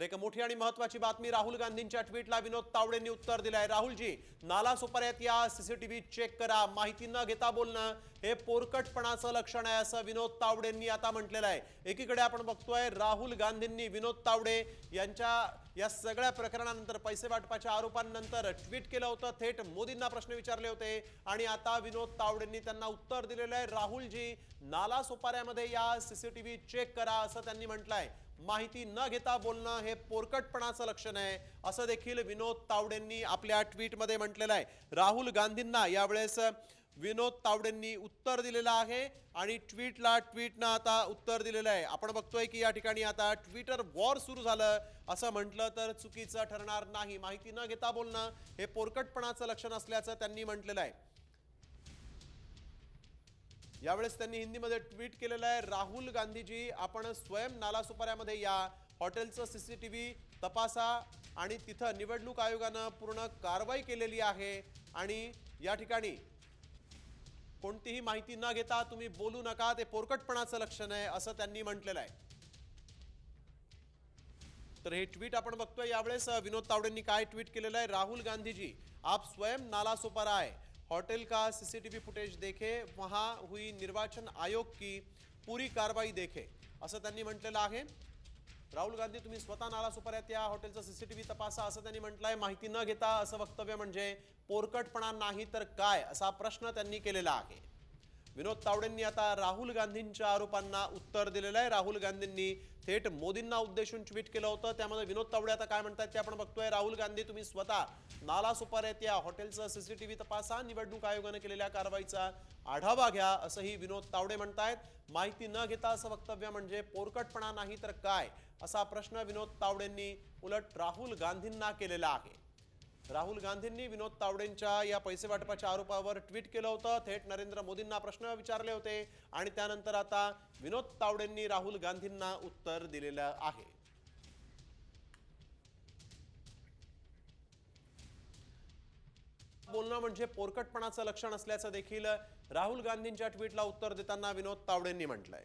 तर एक मोठी आणि महत्त्वाची बातमी, राहुल गांधींच्या ट्विटला विनोद तावडेंनी उत्तर दिलंय। राहुलजी, नालासोपाऱ्यात या, सीसीटीव्ही चेक करा, माहिती न घेता बोलणं हे पोरकटपणाचं लक्षण आहे असं विनोद तावडेंनी आता म्हटलेलं आहे। एकीकडे आपण बघतोय राहुल गांधींनी विनोद तावडे यांच्या या सगळ्या प्रकरणानंतर, पैसे वाटपाच्या आरोपांनंतर ट्विट केलं होतं, थेट मोदींना प्रश्न विचारले होते आणि आता विनोद तावडेंनी त्यांना उत्तर दिलेलं आहे। राहुलजी, नालासोपाऱ्यामध्ये या, सीसीटीव्ही चेक करा असं त्यांनी म्हटलंय। माहिती न घेता बोलणं हे पोरकटपणाचं लक्षण आहे असं देखील विनोद तावडेंनी आपल्या ट्विटमध्ये म्हटलेलं आहे। राहुल गांधींना यावेळेस विनोद तावडेंनी उत्तर दिलेलं आहे आणि ट्विटनं आता उत्तर दिलेलं आहे। आपण बघतोय की या ठिकाणी आता ट्विटर वॉर सुरू झालं असं म्हटलं तर चुकीचं ठरणार नाही। माहिती न घेता बोलणं हे पोरकटपणाचं लक्षण असल्याचं त्यांनी म्हटलेलं आहे। यावेळेस त्यांनी हिंदीमध्ये ट्वीट केलेलं आहे, राहुल गांधीजी, आपण स्वयं नालासोपाऱ्यामध्ये या, हॉटेलचं सीसीटीव्ही तपासा आणि तिथं निवडणूक आयोगानं पूर्ण कारवाई केलेली आहे आणि या ठिकाणी कोणतीही माहिती न घेता तुम्ही बोलू नका, ते पोरकटपणाचं लक्षण आहे असं त्यांनी म्हटलेलं आहे। तर हे ट्वीट आपण बघतोय। यावेळेस विनोद तावडेंनी काय ट्वीट केलेलं आहे, राहुल गांधी जी, आप स्वयं नालासोपारा आए, होटल का सीसीटीवी फुटेज देखे, वहां हुई निर्वाचन आयोग की पूरी कारवाई देखे असं त्यांनी म्हटलेलं आहे। राहुल गांधी, तुम्ही स्वतः नालासोपाऱ्यात या, हॉटेलचं सीसीटीव्ही तपासा असं त्यांनी म्हटलंय। माहिती न घेता असं वक्तव्य म्हणजे पोरकटपणा नाही तर काय असा प्रश्न त्यांनी केलेला आहे। विनोद तावडेंनी आता राहुल गांधींच्या आरोपांना उत्तर दिलेलं आहे। राहुल गांधींनी थेट मोदींना उद्देशून ट्विट केलं होतं, त्यामध्ये विनोद तावडे आता काय म्हणतात ते आपण बघतोय। राहुल गांधी, तुम्ही स्वतः नालासोपाऱ्यात या, हॉटेलचं सीसीटीव्ही तपासा, निवडणूक आयोगाने केलेल्या कारवाईचा आढावा घ्या असंही विनोद तावडे म्हणतायत। माहिती न घेता असं वक्तव्य म्हणजे पोरकटपणा नाही तर काय असा प्रश्न विनोद तावडेंनी उलट राहुल गांधींना केलेला आहे। राहुल गांधींनी विनोद तावडेंच्या या पैसे वाटपाच्या आरोपावर ट्विट केलं होतं, थेट नरेंद्र मोदींना प्रश्न विचारले होते आणि त्यानंतर आता विनोद तावडेंनी राहुल गांधींना उत्तर दिलेलं आहे। बोलणं म्हणजे पोरकटपणाचं लक्षण असल्याचं देखील राहुल गांधींच्या ट्विटला उत्तर देताना विनोद तावडेंनी म्हटलंय।